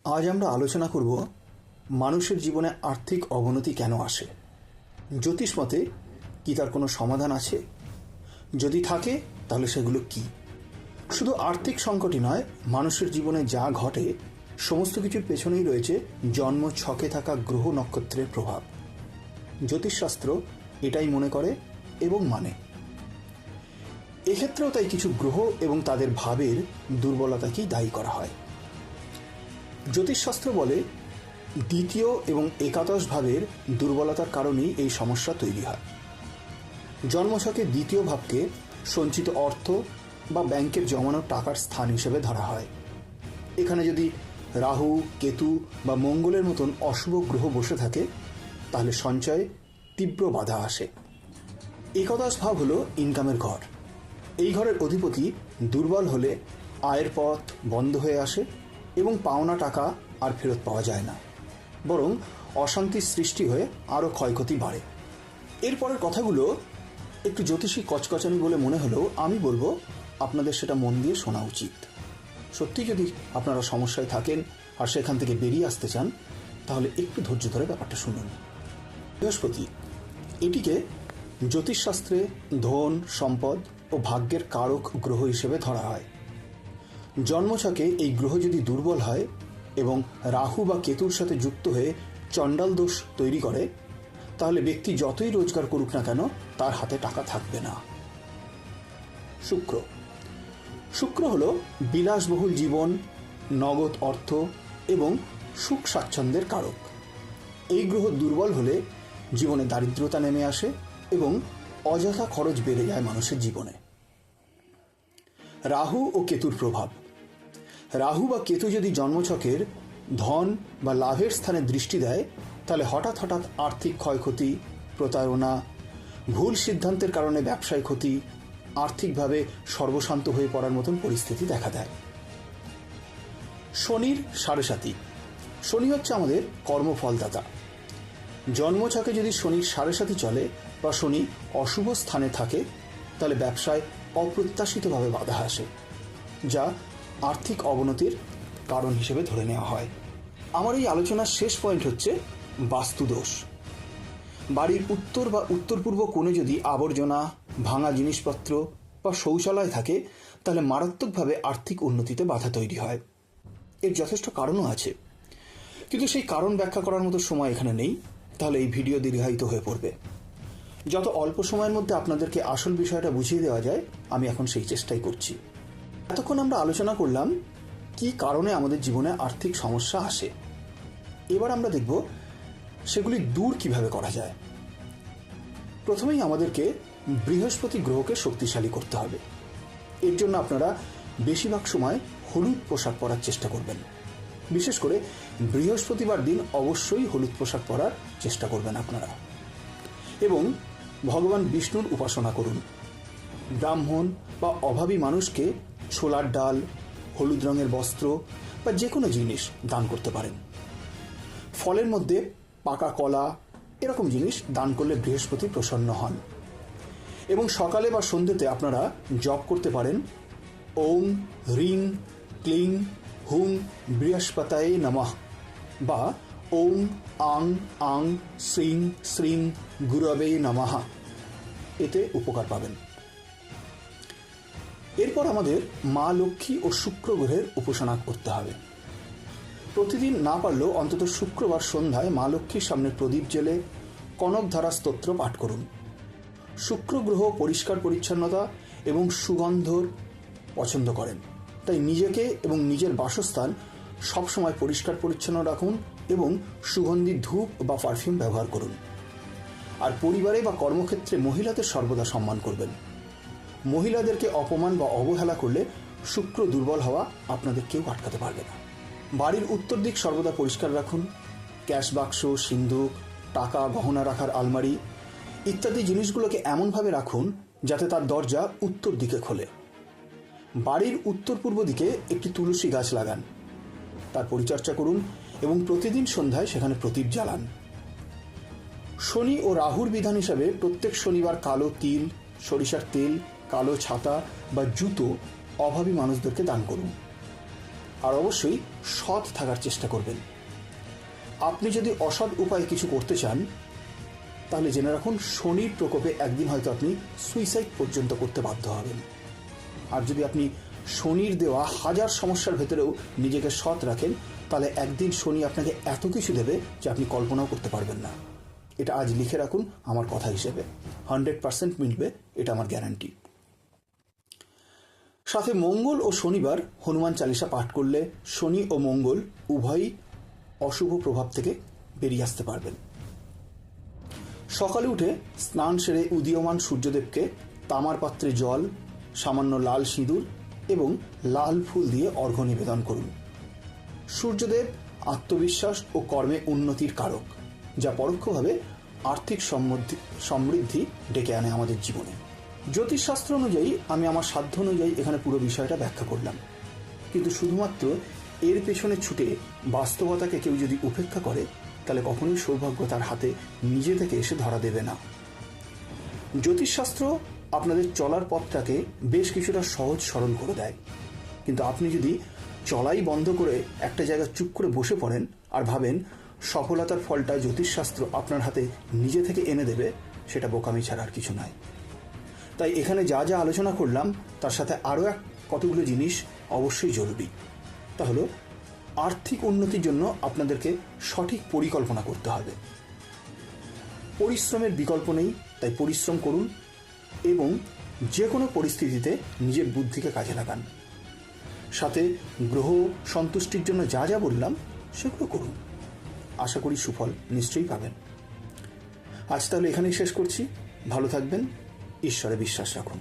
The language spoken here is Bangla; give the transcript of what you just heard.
আজ আমরা আলোচনা করব মানুষের জীবনে আর্থিক অবনতি কেন আসে। জ্যোতিষ মতে কি তার কোনো সমাধান আছে? যদি থাকে তাহলে সেগুলো কি? শুধু আর্থিক সংকটই নয়, মানুষের জীবনে যা ঘটে সমস্ত কিছুর পেছনেই রয়েছে জন্ম ছকে থাকা গ্রহ নক্ষত্রের প্রভাব। জ্যোতিষশাস্ত্র এটাই মনে করে এবং মানে। এক্ষেত্রেও তাই কিছু গ্রহ এবং তাদের ভাবের দুর্বলতাকেই দায়ী করা হয়। জ্যোতিষশাস্ত্র বলে দ্বিতীয় এবং একাদশ ভাবের দুর্বলতার কারণেই এই সমস্যা তৈরি হয়। জন্মছকে দ্বিতীয় ভাবকে সঞ্চিত অর্থ বা ব্যাংকের জমানো টাকার স্থান হিসেবে ধরা হয়। এখানে যদি রাহু, কেতু বা মঙ্গলের মতন অশুভ গ্রহ বসে থাকে তাহলে সঞ্চয়ে তীব্র বাধা আসে। একাদশ ভাব হলো ইনকামের ঘর। এই ঘরের অধিপতি দুর্বল হলে আয়ের পথ বন্ধ হয়ে আসে এবং পাওনা টাকা আর ফেরত পাওয়া যায় না, বরং অশান্তির সৃষ্টি হয়ে আরও ক্ষয়ক্ষতি বাড়ে। এরপরের কথাগুলো একটু জ্যোতিষী কচকচানি বলে মনে হলেও আমি বলবো আপনাদের সেটা মন দিয়ে শোনা উচিত। সত্যি যদি আপনারা সমস্যায় থাকেন আর সেখান থেকে বেরিয়ে আসতে চান তাহলে একটু ধৈর্য ধরে ব্যাপারটা শুনুন। বৃহস্পতি, এটিকে জ্যোতিষশাস্ত্রে ধন, সম্পদ ও ভাগ্যের কারক গ্রহ হিসেবে ধরা হয়। জন্মছকে এই গ্রহ যদি দুর্বল হয় এবং রাহু বা কেতুর সাথে যুক্ত হয়ে চণ্ডাল দোষ তৈরি করে তাহলে ব্যক্তি যতই রোজগার করুক না কেন তার হাতে টাকা থাকবে না। শুক্র হলো বিলাসবহুল জীবন, নগদ অর্থ এবং সুখ স্বাচ্ছন্দ্যের কারক। এই গ্রহ দুর্বল হলে জীবনে দারিদ্রতা নেমে আসে এবং অযথা খরচ বেড়ে যায় মানুষের জীবনে। রাহু ও কেতুর প্রভাব। রাহু বা কেতু যদি জন্মছকের ধন বা লাভের স্থানে দৃষ্টি দেয় তাহলে হঠাৎ আর্থিক ক্ষয়ক্ষতি, প্রতারণা, ভুল সিদ্ধান্তের কারণে ব্যবসায় ক্ষতি, আর্থিকভাবে সর্বশান্ত হয়ে পড়ার মতন পরিস্থিতি দেখা দেয়। শনির সাড়ে সাতি। শনি হচ্ছে আমাদের কর্মফলদাতা। জন্মছকে যদি শনির সাড়ে সাতি চলে বা শনি অশুভ স্থানে থাকে তাহলে ব্যবসায় অপ্রত্যাশিতভাবে বাধা আসে, যা আর্থিক অবনতির কারণ হিসেবে ধরে নেওয়া হয়। আমার এই আলোচনার শেষ পয়েন্ট হচ্ছে বাস্তুদোষ। বাড়ির উত্তর বা উত্তর পূর্ব কোণে যদি আবর্জনা, ভাঙা জিনিসপত্র বা শৌচালয় থাকে তাহলে মারাত্মকভাবে আর্থিক উন্নতিতে বাধা তৈরি হয়। এর যথেষ্ট কারণও আছে, কিন্তু সেই কারণ ব্যাখ্যা করার মতো সময় এখানে নেই, তাহলে এই ভিডিও দীর্ঘায়িত হয়ে পড়বে। যত অল্প সময়ের মধ্যে আপনাদেরকে আসল বিষয়টা বুঝিয়ে দেওয়া যায় আমি এখন সেই চেষ্টাই করছি। এতক্ষণ আমরা আলোচনা করলাম কি কারণে আমাদের জীবনে আর্থিক সমস্যা আসে। এবার আমরা দেখব সেগুলি দূর কিভাবে করা যায়। প্রথমেই আমাদেরকে বৃহস্পতি গ্রহকে শক্তিশালী করতে হবে। এর জন্য আপনারা বেশিরভাগ সময় হলুদ পোশাক পরার চেষ্টা করবেন। বিশেষ করে বৃহস্পতিবার দিন অবশ্যই হলুদ পোশাক পরার চেষ্টা করবেন আপনারা, এবং ভগবান বিষ্ণুর উপাসনা করুন। ব্রাহ্মণ বা অভাবী মানুষকে ছোলার ডাল, হলুদ রঙের বস্ত্র বা যে কোনো জিনিস দান করতে পারেন। ফলের মধ্যে পাকা কলা এরকম জিনিস দান করলে বৃহস্পতি প্রসন্ন হন। এবং সকালে বা সন্ধ্যেতে আপনারা জপ করতে পারেন ওম হ্রিং ক্লিং হুং বৃহস্পতায়ে নমঃ বা ওম আং আং শ্রীং শ্রীং গুরবে নমঃ। এতে উপকার পাবেন। এরপর আমাদের মা লক্ষ্মী ও শুক্র গ্রহের উপাসনা করতে হবে। প্রতিদিন না পারলেও অন্তত শুক্রবার সন্ধ্যায় মা লক্ষ্মীর সামনে প্রদীপ জ্বেলে কনকধারা স্তোত্র পাঠ করুন। শুক্র গ্রহ পরিষ্কার পরিচ্ছন্নতা এবং সুগন্ধর পছন্দ করেন, তাই নিজেকে এবং নিজের বাসস্থান সবসময় পরিষ্কার পরিচ্ছন্ন রাখুন এবং সুগন্ধি ধূপ বা পারফিউম ব্যবহার করুন। আর পরিবারে বা কর্মক্ষেত্রে মহিলাদের সর্বদা সম্মান করবেন। মহিলাদেরকে অপমান বা অবহেলা করলে শুক্র দুর্বল হওয়া আপনাদের কেউ আটকাতে পারবে না। বাড়ির উত্তর দিক সর্বদা পরিষ্কার রাখুন। ক্যাশ বাক্স, সিন্দুক, টাকা, গহনা রাখার আলমারি ইত্যাদি জিনিসগুলোকে এমনভাবে রাখুন যাতে তার দরজা উত্তর দিকে খোলে। বাড়ির উত্তর পূর্ব দিকে একটি তুলসী গাছ লাগান, তার পরিচর্যা করুন এবং প্রতিদিন সন্ধ্যায় সেখানে প্রদীপ জ্বালান। শনি ও রাহুর বিধান হিসাবে প্রত্যেক শনিবার কালো তিল, সরিষার তেল, কালো ছাতা বা জুতো অভাবী মানুষদেরকে দান করুন। আর অবশ্যই সৎ থাকার চেষ্টা করবেন। আপনি যদি অসৎ উপায়ে কিছু করতে চান তাহলে জেনে রাখুন শনির প্রকোপে একদিন হয়তো আপনি সুইসাইড পর্যন্ত করতে বাধ্য হবেন। আর যদি আপনি শনির দেওয়া হাজার সমস্যার ভেতরেও নিজেকে সৎ রাখেন তাহলে একদিন শনি আপনাকে এত কিছু দেবে যে আপনি কল্পনাও করতে পারবেন না। এটা আজ লিখে রাখুন আমার কথা হিসেবে, 100% মিলবে, এটা আমার গ্যারান্টি। সাথে মঙ্গল ও শনিবার হনুমান চালিসা পাঠ করলে শনি ও মঙ্গল উভয়ই অশুভ প্রভাব থেকে বেরিয়ে আসতে পারবেন। সকালে উঠে স্নান সেরে উদীয়মান সূর্যদেবকে তামার পাত্রে জল, সামান্য লাল সিঁদুর এবং লাল ফুল দিয়ে অর্ঘ্য নিবেদন করুন। সূর্যদেব আত্মবিশ্বাস ও কর্মে উন্নতির কারক, যা পরোক্ষভাবে আর্থিক সমৃদ্ধি ডেকে আনে আমাদের জীবনে। জ্যোতিষশাস্ত্র অনুযায়ী আমি আমার সাধ্য অনুযায়ী এখানে পুরো বিষয়টা ব্যাখ্যা করলাম, কিন্তু শুধুমাত্র এর পেছনে ছুটে বাস্তবতাকে কেউ যদি উপেক্ষা করে তাহলে কখনোই সৌভাগ্য তার হাতে নিজে থেকে এসে ধরা দেবে না। জ্যোতিষশাস্ত্র আপনাদের চলার পথটাকে বেশ কিছুটা সহজ সরল করে দেয়, কিন্তু আপনি যদি চলাই বন্ধ করে একটা জায়গায় চুপ করে বসে পড়েন আর ভাবেন সফলতার ফলটা জ্যোতিষশাস্ত্র আপনার হাতে নিজে থেকে এনে দেবে, সেটা বোকামি ছাড়া আর কিছু নয়। তাই এখানে যা যা আলোচনা করলাম তার সাথে আরও কতগুলো জিনিস অবশ্যই জরুরি। তা হলো আর্থিক উন্নতির জন্য আপনাদেরকে সঠিক পরিকল্পনা করতে হবে। পরিশ্রমের বিকল্প নেই, তাই পরিশ্রম করুন এবং যে কোনো পরিস্থিতিতে নিজের বুদ্ধিকে কাজে লাগান। সাথে গ্রহ সন্তুষ্টির জন্য যা যা বললাম সেগুলো করুন, আশা করি সুফল নিশ্চয়ই পাবেন। আজ তাহলে এখানেই শেষ করছি। ভালো থাকবেন, ঈশ্বরে বিশ্বাস রাখুন।